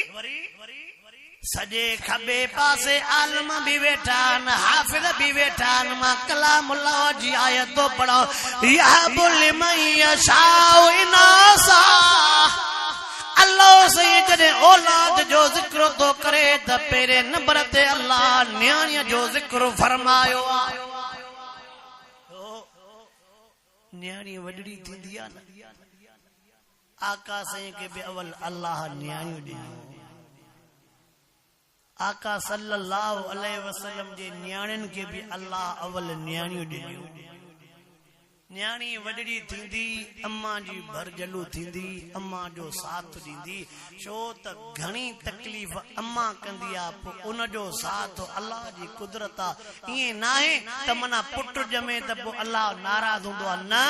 सजे खबे पासे आलम भी वेठा न हाफिज भी वेठा न मां कलाम अल्लाह जी आयत तो पढ़ो या बुल मैया शाउ इनासा अल्लाह से जदे औलाद जो जिक्र तो करे त पेरे नंबर ते अल्लाह न्याणीअ जो जिक्र फरमायो न्याणी वडड़ी थींदी आ न आका से के बि अवल अल्लाह न्याणियूं ॾिनियूं आका सल्लल्लाहु अलैहि वसल्लम जे न्याणियुनि के भी अल्लाह अवल न्याणियूं ॾिनियूं न्याणी वडड़ी थींदी अम्मा जी भरजलू थींदी अम्मा जो साथ ॾींदी छो त घणी तकलीफ़ अम्मा कंदी आ पोइ उन जो साथ अल्लाह जी कुदरत आ ईअं नाहे त मना पुट ॼमे त पोइ अल्लाह नाराज़ हूंदो आहे न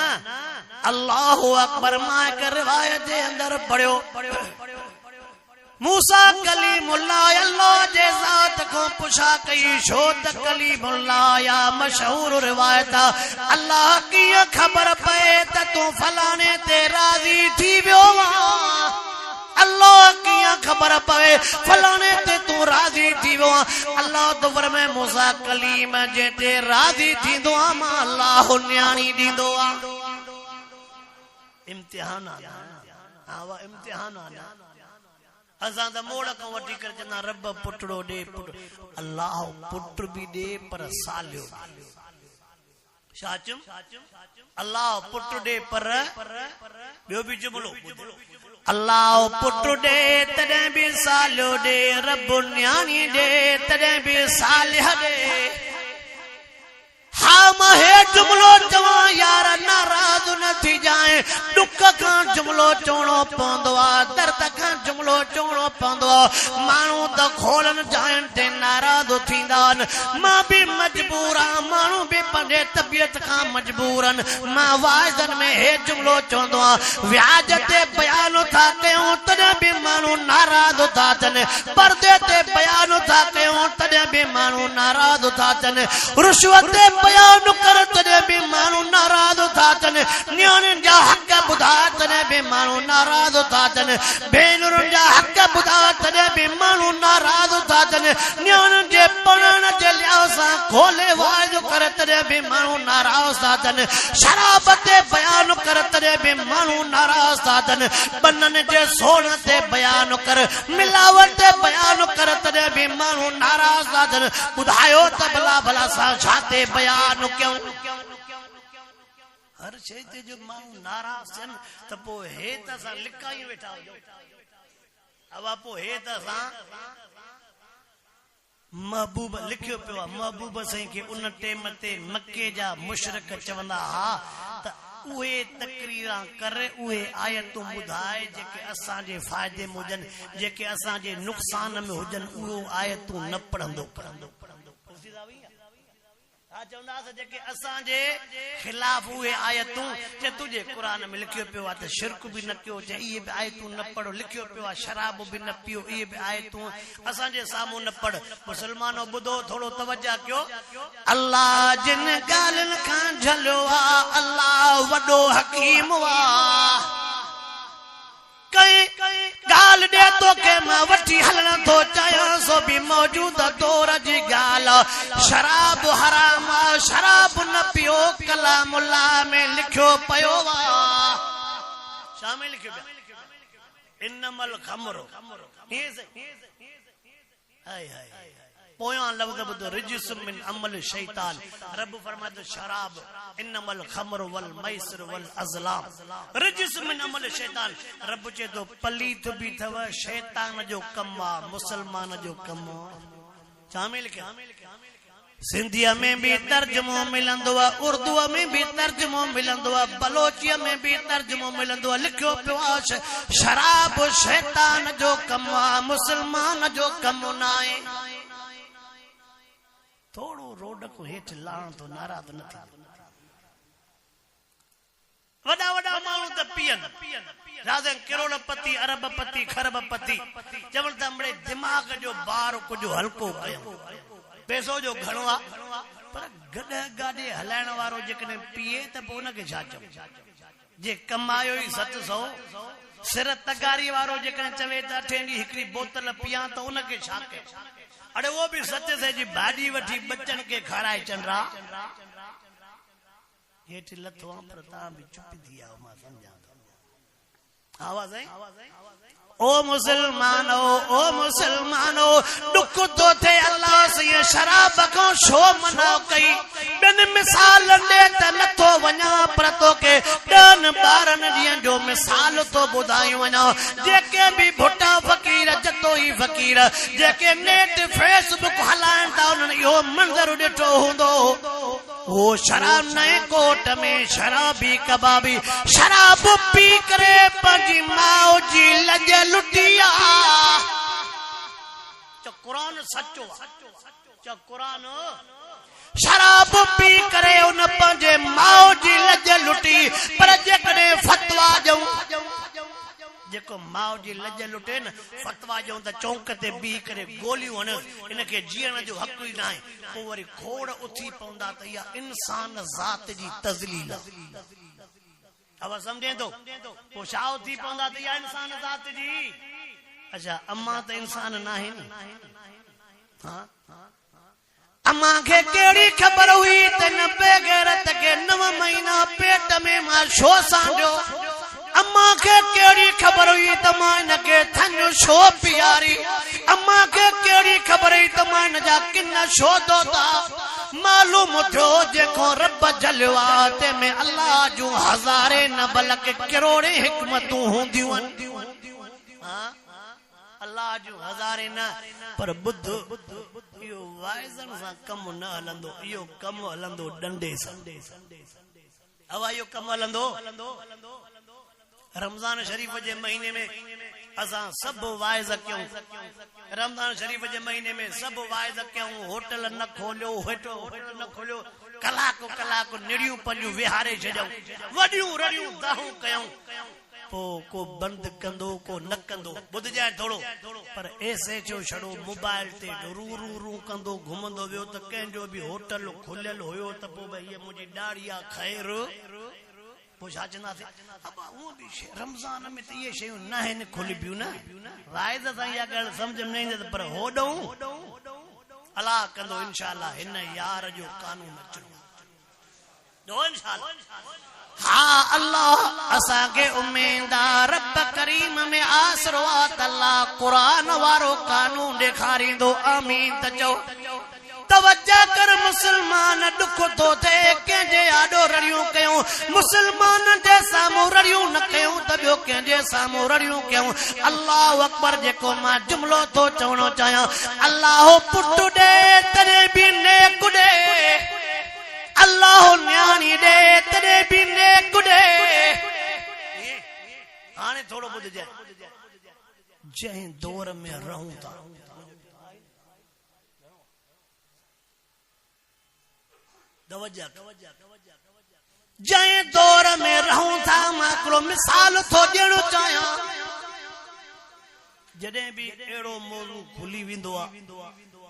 अल्लाहु अकबर मां हिकु रिवायत जे अंदरि पढ़ियो मूसा कलीमुल्लाह अल्लाह जे ज़ात को पुछा कई छो त कलीमुल्लाह या मशहूर रिवायत अल्लाह की खबर पए त तू फलाने ते राज़ी थी वियो अल्लाह की खबर पए फलाने ते तू राज़ी थी वियो अल्लाह तो फरमाए मूसा कलीम जे ते राज़ी थींदो आ मां अल्लाह न्याणी ॾींदो आ इम्तिहान आ वा इम्तिहान आ असां त मोड़ खां वठी करे चवंदा रब पुटड़ो ॾे पुट अल्लाह पुट बि ॾे पर सालियो छा चुम अल्लाह पुट ॾे पर ॿियो बि जुमिलो अल्लाह पुट ॾे तॾहिं बि सालियो ॾे रब न्याणी ॾे तॾहिं बि सालिह ॾे हाँ मां हे जुमिलो चवां यार नाराज़ न थी जाए दुख खां जुमिलो चवणो पवंदो आहे दर्द खां जुमिलो चवणो पवंदो आहे माण्हू त खोलनि जाइनि ते नाराज़ थींदा आहिनि मां बि मजबूर आहियां माण्हू बि पंहिंजे तबियत खां मजबूर आहिनि मां वाइदनि में हे जुमिलो चवंदो आहियां व्याज ते बयान था कयूं तॾहिं बि माण्हू नाराज़ था थियनि पर्दे ते बयान था कयूं तॾहिं बि माण्हू नाराज़ था थियनि रुश्वत ते बयान कर तॾहिं बि माण्हू नाराज़ था थियनि न्याणियुनि जा हक़ ॿुधा तॾहिं बि माण्हू नाराज़ था थियनि भेनरुनि जा हक़ ॿुधा तॾहिं बि माण्हू नाराज़ था थियनि न्याणियुनि जे पढ़ण जे लिहाज़ सां खोले वाइदो कर तॾहिं बि माण्हू नाराज़ था थियनि शराब ते बयान कर तॾहिं बि माण्हू नाराज़ था थियनि बननि जे सोण ते बयान कर मिलावट ते बयान कर तॾहिं बि माण्हू नाराज़ था थियनि ॿुधायो त भला भला सां छा ते बयान क्यों हर शइ ते जो माण्हू नाराज़ थियनि त पोइ हे त असां लिकाई वेठा हुजो अवा पोइ हे त असां महबूब लिखियो पियो आहे महबूब साईं खे उन टेम ते मके जा मुशरिक चवंदा हा त उहे तकरीरा करे उहे आयतूं ॿुधाए जेके असांजे फ़ाइदे में हुजनि जेके असांजे नुक़सान में हुजनि उहो आयतूं न पढ़ंदो चवंदासीं जेके असांजे खिलाफ उहे आयतूं जे तुंहिंजे क़ुर में लिखियो पियो आहे त शिरक बि न कयो चे इहे बि आयतूं न पढ़ो लिखियो पियो आहे शराब बि न पियो इहे बि आयतूं असांजे साम्हूं न पढ़ मुस्लमानो ॿुधो थोरो तवजा कयो अल्लाह जिन ॻाल्हियुनि खां झलियो आहे अल्लाह वॾो हकीम आहे गाल दे तो के मां वठी हलण तो चाहियां सो भी मौजूद दौर जी गाल शराब हराम शराब न पियो कलामुल्लाह में लिखियो पयो शामिल लिखियो इन्नमल खमरो हाय हाय पोयां लफ्ज़ ॿुधो रिजिस मिन अमल शैतान रब फरमाए शराब इन्नमल खमर वल मैसर वल अज़लाम रिजिस मिन अमल शैतान रब चए तो पलीत भी थव शैतान जो कम आ मुसलमान जो कम शामिल के सिंधिया में भी तर्जुमो मिलंदो आहे, उर्दू में भी तर्जुमो मिलंदो आहे, बलोचिया में भी तर्जुमो मिलंदो आहे। लिखियो पियो आहे शराब शैतान जो कम आहे, मुसलमान जो कम न आहे। थोड़ो रोड को हेठि लाण तो नाराज़ न थी। वॾा वॾा माण्हू त पीअनि, राजा करोड़पति अरबपति खरबपति चवनि था मिड़े दिमाग़ जो भार कुझु हल्को कयूं। पैसो जो घणो आहे पर गॾ गाॾे हलाइण वारो जेकॾहिं पीए त पोइ हुनखे छा चऊं। जे कमायो ई 700 सिर तगारी वारो जेकॾहिं चवे त 8 ॾींहं हिकिड़ी बोतल पियां त हुनखे छा कयूं। अड़े वो बि 700 जी भाॼी वठी बच्चन खे खाराए चंडरा हेठि लथो आहे पर तव्हां बि चुप थी विया मां सम्झां थो। आवाज़ आहे ओ मुसलमानो, ओ मुसलमानो, दुख तो थे अल्लाह से शराब को छो मना कई। बिन मिसाल दे त नथो वञा पर तोखे 10 12 ॾींहं जो मिसाल तो ॿुधायूं वञा। जेके बि भुटा फ़कीर जतो ई फ़कीर जेके नेट फेसबुक हलाइनि था उन्हनि इहो मंज़र ॾिठो हूंदो। वो शराब नए कोट में शराबी कबाबी शराब पी करे पंहिंजी माउ जी लज लुटिया। कुरान सचो आहे, कुरान शराब पी करे उन पंहिंजे माउ जी लज लुटी। पर जेकॾहिं फतवा ॾियूं जेको माउ जी लज लुटे न फतवा ॾियूं त चौंक ते बीह करे गोलियूं हण इनखे जीअण जो हक़ ई न आहे। पोइ वरी खोड़ उथी पवंदा त इहा इंसान ज़ात जी तज़लील। अब समझे तो पोइ छा उथी पवंदा त इहा इंसान ज़ात जी। अच्छा अम्मा त इंसान न आहे न। हाँ अम्मा खे कहिड़ी ख़बर हुई त न बेगैरत खे 9 महीना पेट में मां छो सांडियो। अम्मा खे कहिड़ी ख़बर हुई त मां हिनखे थञ छो पीआरी। अम्मा खे कहिड़ी ख़बर हुई त मां हिन जा किन छो धोता। मालूम थियो जेको रब जलियो आहे तंहिंमें अल्लाह जूं हज़ारे न बल्कि करोड़े हिकमतूं हूंदियूं आहिनि। अल्लाह जूं हज़ारे न पर ॿुध इहो वाइज़न सां कमु न हलंदो, इहो कमु हलंदो डंडे सां। हवा इहो कमु हलंदो रमज़ान शरीफ जे महीने में असां सभु वाइज़ कयूं। रमज़ान शरीफ जे महीने में सभु वाइज़ कयूं। होटल न खोलियो, होटल न खोलियो, कलाक निड़ियूं पंहिंजूं विहारे छॾियूं, वॾियूं रड़ियूं दाहूं कयूं। पोइ को बंदि कंदो को न कंदो ॿुधजाए थोरो पर ऐसे जो छड़ो मोबाइल ते रू रू रू कंदो घुमंदो वियो त कंहिंजो बि होटल खुलियल हुयो त पोइ भई हीअ मुंहिंजी ॾाढ़ी आहे ख़ैर। पोइ छा चवंदासीं अब उहो बि रमज़ान में त इहे शयूं न आहिनि खुलिबियूं न। वाइज़ सां इहा ॻाल्हि सम्झ में न ईंदे पर होॾऊं अलाह कंदो इंशाअल्लाह हिन यार जो कानून अचणो इंशाअल्लाह। हाँ अल्लाह असांखे उम्मीद आहे रब करीम में आसरो आहे त अल्लाह क़ुरान वारो कानून ॾेखारींदो। आमीन त चओ। तवज्जो कर मुसलमान दुख तो थे कंहिंजे आॾो रड़ियूं कयूं। मुसलमान जे साम्हूं रड़ियूं न कयूं त ॿियो कंहिंजे साम्हूं रड़ियूं कयूं। अल्लाह अकबर जेको मां जुमिलो थो चवणो चाहियां अल्लाह पुट ॾे तॾहिं बि नेक ॾे। अल्लाह न्याणी ॾे तॾहिं बि नेक ॾे। हाणे थोरो ॿुधजाए जंहिं दौर में रहूं था जंहिं दौर में रहूं था मां हिकिड़ो मिसाल थो ॾियणो चाहियां। जॾहिं बि अहिड़ो मौज़ू खुली वेंदो आहे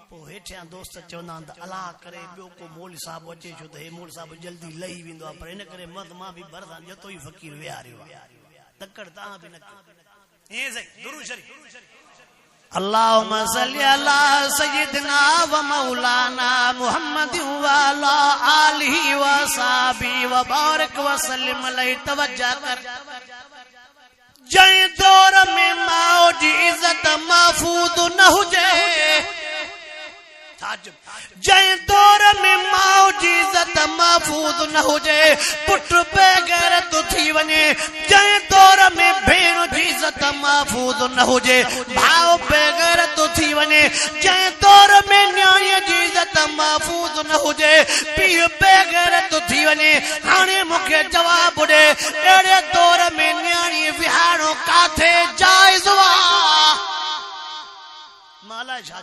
पोइ हेठियां दोस्त चवंदा आहिनि त अलाह करे ॿियो को मौल साहब अचे छो त हे मौल साहब जल्दी लही वेंदो आहे पर हिन करे मां बि भरिसां जतो ई फ़कीर विहारियो आहे तकड़ तव्हां बि न ईअं सही दुरूद शरीफ़। अल्लाहुम्मा सल्ली अला सय्यिदना व मौलाना मुहम्मद व अला आलिहि व सहाबी व बारिक व सल्लिम अलैहि। तवज्जो कर जंहिं दौर में माउ जी इज्जत महफूज़ न हुजे। जंहिं दौर में माउ जी इज्जत महफूज़ न हुजे पुट बेगैरत थी वञे। जंहिं दौर में भेण जी इज्जत महफूज़ न हुजे भाउ बेगैरत थी वने जंहिं दौर में न्याणीअ जी इज़त महफूज़ न हुजे पीउ बेग़ैरत थी वने हाणे मूंखे जवाब ॾे अहिड़े दौर में न्याणी विहारणो काथे जाइज़ वा माला छा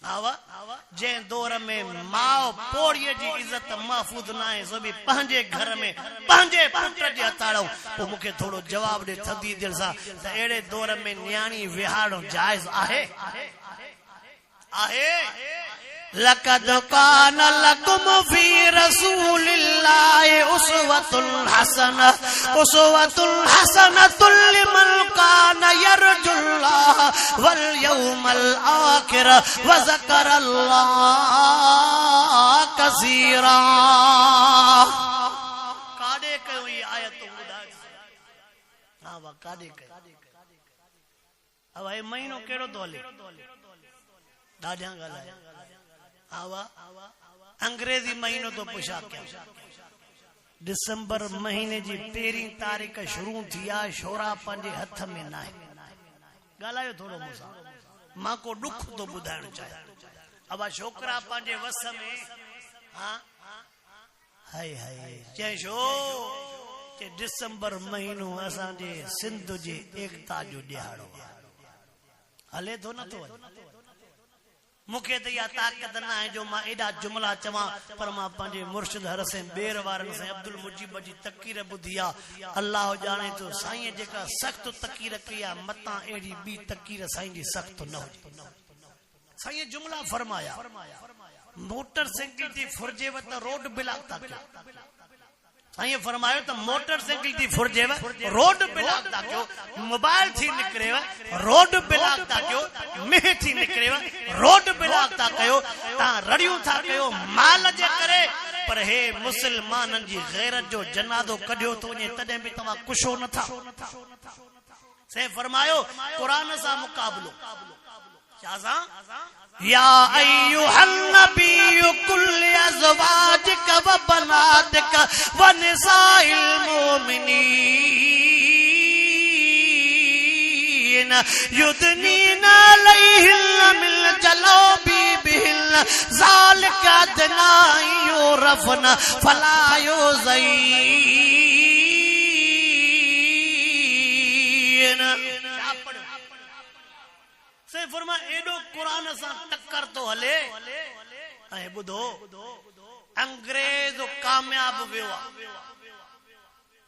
जंहिं दौर में माउ पोड़ीअ जी इज़त महफूज़ न आहे सो बि पंहिंजे घर में पंहिंजे पुट जे हथाड़ो पोइ मूंखे थोरो जवाब ॾे थधी दिलि सां त अहिड़े दौर में न्याणी विहारणो जाइज़ आहे आहे लक़द कान लकुम फी रसूलिल्लाहि उसवतुन हसनतुन लिमन कान यरजुल्लाह वल यौमल आखिर व ज़करल्लाह कसीरा काॾे कयो ई आयत ॿुधाए हा वा काॾे कयो अब हे महीनो कहिड़ो थो हले ॾाढा ॻाल्हाए आवा अंग्रेजी महीनो तो पुछा क्या दिसंबर महीने जी 13 तारीख शुरू थी आ शोरा पंहिंजे हथ में न आहे ॻाल्हायो थोरो मूंसां मां को दुख तो ॿुधाइण चाहियां अब छोकरा पंहिंजे वस में हाँ हाय हाय चए छो कि दिसंबर महीनो असांजे सिंध जे एकता जो ॾियारो हले थो नथो मूंखे त इहा ताक़त न आहे जो मां एॾा जुमला चवां पर मां पंहिंजे मुर्शिद हरसे बेर वारनि से अब्दुल मुजीब जी तकीर ॿुधी आहे अल्लाह ॼाणे थो साईं जेका सख़्त तकीर कई आहे मतां अहिड़ी ॿी तकीर साईं जी सख़्त न हुजे साईं जुमला फरमाया मोटरसाइकिल थी फुरजेव त रोड ब्लॉक था कयो साईं फरमायो त मोटरसाइकिल थी फुरजेव रोड ब्लॉक था कयो मोबाइल थी निकिरेव रोड ब्लॉक था कयो मेह थी निकिरेव रोड ब्लॉक था कयो तव्हां रड़ियूं था कयो माल जे करे पर हे मुसलमाननि जी गैरत जो जनाज़ो कढियो थो वञे तॾहिं बि तव्हां कुशो नथा से फरमायो क़ुरान सां मुक़ाबलो छा सां या अय्युहन नबिय्यु कुल अज़वाजिका व बनातिका व निसाइल मुमिनीन युदनीना अलैहिन्ना मिन जलाबिबिहिन्ना ज़ालिका अदना युरफ़ना फला युज़य्यिन से फरमा एडो कुरान सां टक्कर तो हले ऐं ॿुधो अंग्रेज कामयाब वियो आहे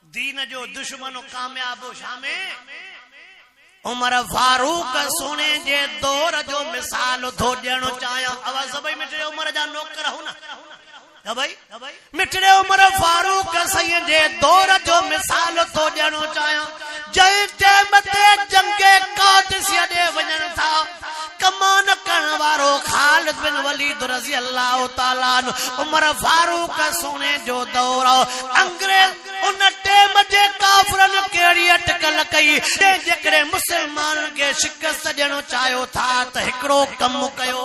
दीन जो दुश्मन कामयाब शामे उमर फारूक सोने जे दौर जो मिसाल थो ॾियणो चाहियां आवाज़ सभई मिठड़े उमर जा नौकर हो न भाई मिठड़े उमर फारूक सही जे दौर जो मिसाल थो ॾियणो चाहियां जंहिं टाइम ते जंगे कादिसिया ॾे वञनि था कमान करण वारो खालिद बिन वलीद रज़ी अल्लाह ताला उमर फारूक सोने जो दौर अंग्रेज उन टाइम जे काफरन केड़ी अटकल कई जेकरे मुसलमान के शिकस्त ॾियणो चाहियो था त हिकड़ो कम कयो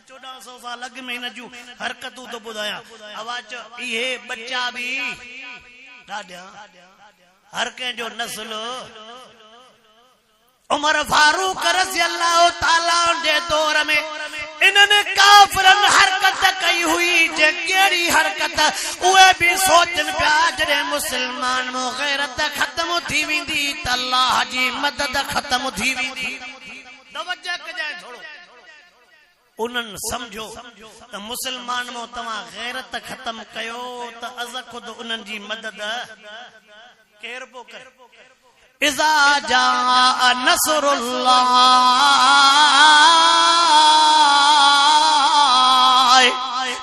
1400 साल अॻ में हिन जूं हरकतूं तो ॿुधायां आवाज इहे बच्चा भी ॾाढा हर कंहिं जो नस्ल उमर फारूक रज़ी अल्लाह ताला जे दौर में इन्हनि काफरन हरकत कई हुई जे केड़ी हरकत उहे भी सोचन पिया जॾहिं मुसलमान में गैरत खत्म थी वेंदी त अल्लाह जी मदद खत्म थी वेंदी तवज्जो कजाए थोड़ो उन्हनि समझो त मुसलमान में तव्हां गैरत खत्म कयो त अज़ खुद उन्हनि जी मदद केर पो करे इज़ा जा नसरुल्लाह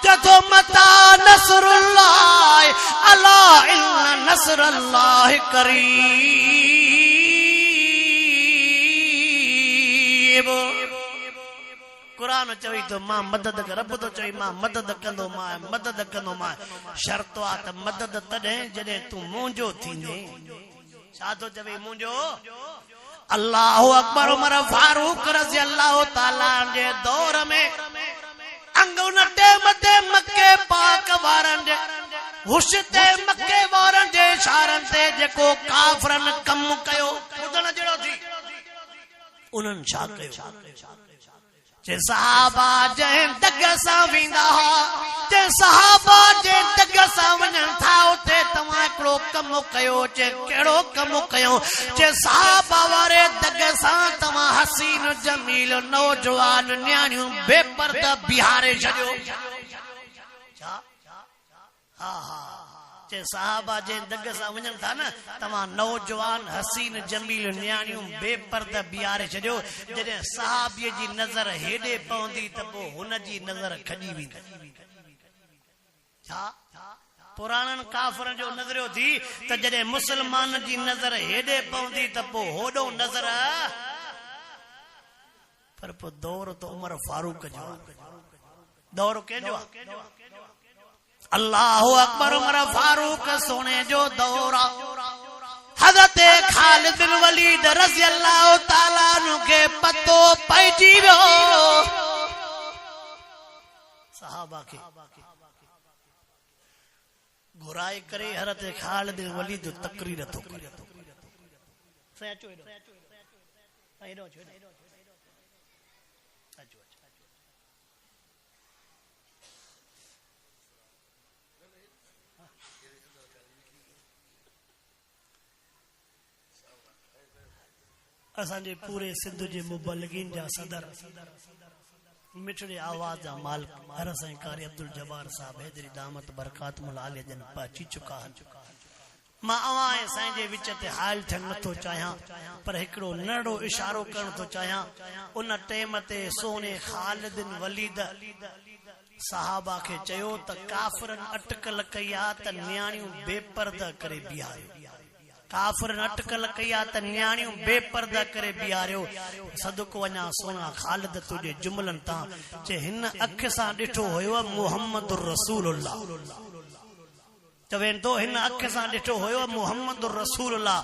जदो मता नसरुल्लाह अला इन्ना नसरुल्लाह करीब कुरान चई तो मां मदद कर रब तो चई मां मदद कंदो मां शर्त आ त मदद तॾहिं जॾहिं तूं मुंहिंजो थींदे छा तो चवे मुंहिंजो अल्लाह अकबर उमर फारूक रज़ी अल्लाह ताला जे दौर में अंगुन टेम ते मक्के पाक वारन जे हुशते मक्के वारन जे इशारन ते जेको काफरन कम कयो ॿुधण जहिड़ो थी उन्हनि छा कयो जे सहाबा जंहिं दग सां वेंदा जे सहाबा जे दग सां वञनि था उते तव्हां हिकिड़ो कमु कयो जे कहिड़ो कमु कयो जे सहाबा वारे दग सां तव्हां हसीन जमील नौजवान न्याणियूं बेपर्दा बिहारे छॾियो हा हा जे सहाबा जे दग सां वञनि था न तव्हां नौजवान हसीन जमील न्याणियूं बेपर्दा बिहारे छॾियो जॾहिं सहाबीअ जी नज़र हेॾे पवंदी त पोइ हुन जी नज़र खॼी वेंदी छा पुराणनि काफ़रनि जो नज़रियो थी त जॾहिं मुस्लमान जी नज़र हेॾे पवंदी त पोइ होॾो नज़र पर पोइ दौर तो उमर फारूक जो दौर कंहिंजो अल्लाह अकबर उमर फारूक सोने जो दौर हज़रत खालिद बिन वलीद रज़ी अल्लाह ताला अन्हु खे पतो पइजी वियो सहाबा खे घुराए करे हज़रत खालिद बिन वलीद तकरीर थो करे असांजे पूरे सिंध जे मुबल्लिगीन जा सदर मिठड़े आवाज जा मालिक हर साईं कारी अब्दुल जब्बार साहब हैदरी दामत बरकातुल आलिया जन पहुची चुका मां अवां ऐं साईं जे विच ते हाल थियण नथो चाहियां पर हिकिड़ो नंढो इशारो करण थो चाहियां उन टाइम ते सोने खालिद बिन वलीद सहाबा खे चयो त काफ़िरनि अटकल कई आहे त न्याणियूं बेपर्दा करे बिहारियो काफ़िरनि अटकल कई आहे त न्याणियूं बेपर्दा करे बिहारियो सदको वञा सोना खालिद तुंहिंजे जुमलनि तां जे हिन अख सां ॾिठो हुयो मुहम्मद रसूलुल्लाह चवें तो हिन अख सां ॾिठो हुयो मुहम्मद रसूलुल्लाह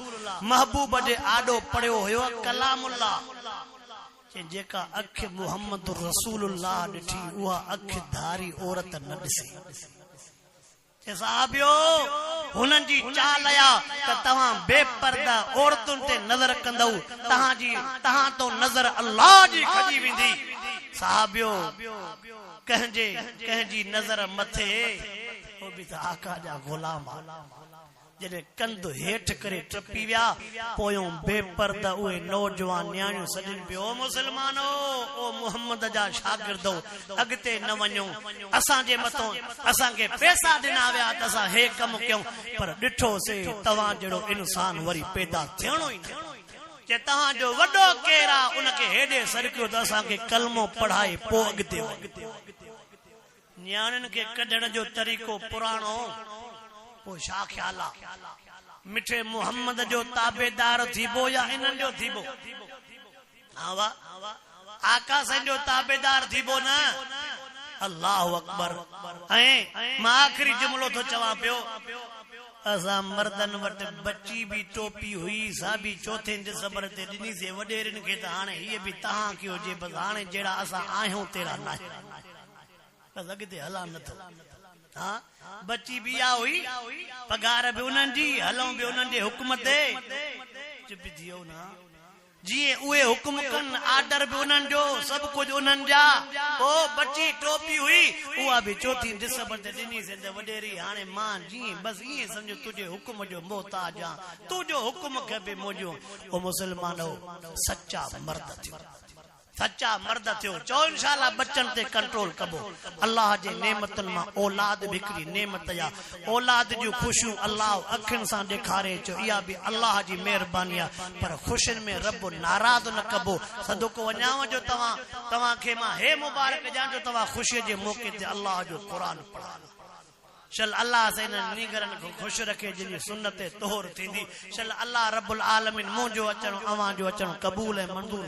महबूब जे आॾो पढ़ियो हुयो कलामुल्लाह जेका अख मुहम्मद रसूलुल्लाह ॾिठी उहा अख धारी औरत न ॾिसे साहबियो हुननि जी चाल आया त तव्हां बेपर्दा औरतुनि ते नज़र कंदव तव्हां तो नज़र अल्लाह जी खॼी वेंदी साहबियो कंहिंजी नज़र मथे हो बि त आका जा गुलाम जॾहिं कंध हेठि करे टपी विया पोयों बेपर्दा उहे नौजवान न्याणियूं सॾनि पियो मुस्लमानो ओ मुहम्मद जा शागिर्दो अॻिते न वञो असांजे मथां असांखे पैसा ॾिना विया त असां हे कमु कयूं पर ॾिठोसीं तव्हां जहिड़ो इंसान वरी पैदा थियणो ई न जे तव्हांजो वॾो केरु आहे उनखे हेॾे सरकियो त असांखे कलमो पढ़ाए पोइ अॻिते न्याणियुनि खे कढण जो तरीक़ो पुराणो पोइ छा ख्याल आहे मिठे मुहम्मद जो ताबेदार थीबो या इन्हनि जो थीबो आका साईं जो ताबेदार थीबो न अल्लाह अकबर ऐं मां आख़िरी जुमिलो थो चवां पियो असां मर्दनि वटि बची बि टोपी हुई सा बि 4 दिसंबर ते ॾिनीसीं वॾेरनि खे त हाणे हीअ बि तव्हां खे हुजे बसि हाणे जहिड़ा असां आहियूं तहिड़ा न बसि अॻिते हलां नथो हा बची भी आ हुई पगार भी उन्हनि जी हलूं भी उन्हनि जे हुक्म ते चुप थियो न जीअं उहे हुक्म कनि आर्डर भी उन्हनि जो सभु कुझु उन्हनि जा पोइ बची टोपी हुई उहा भी 4 दिसंबर ते ॾिनीसीं त वॾेरी हाणे मां जीअं बसि ईअं सम्झो तुंहिंजे हुक्म जो मोहताज आहियां तुंहिंजो हुक्म खे बि मुंहिंजो ओ मुस्लमानो सच्चा मर्द थियो सच्चा मर्द थियो चो इंशाअल्लाह बच्चन ते कंट्रोल कबो अल्लाह जे नेमतुनि मां औलाद भी हिकिड़ी नेमत या औलाद जूं ख़ुशियूं अल्लाह अखियुनि सां ॾेखारे चो इहा भी अल्लाह जी महिरबानी आहे पर ख़ुशियुनि में रब नाराज़ न कबो सदको वञाव जो तव्हां खे मां हे मुबारक ॾियां जो तव्हां ख़ुशीअ जे मौक़े ते अल्लाह जो क़ुरान पढ़ा चल अल्लाह से नीगरन को खुश रखे जिन सुन्नत तोहर थींदी चल अल्लाह रब्बुल आलमीन मुंहिंजो अचणु अवां जो अचणु क़बूल ऐं मंज़ूर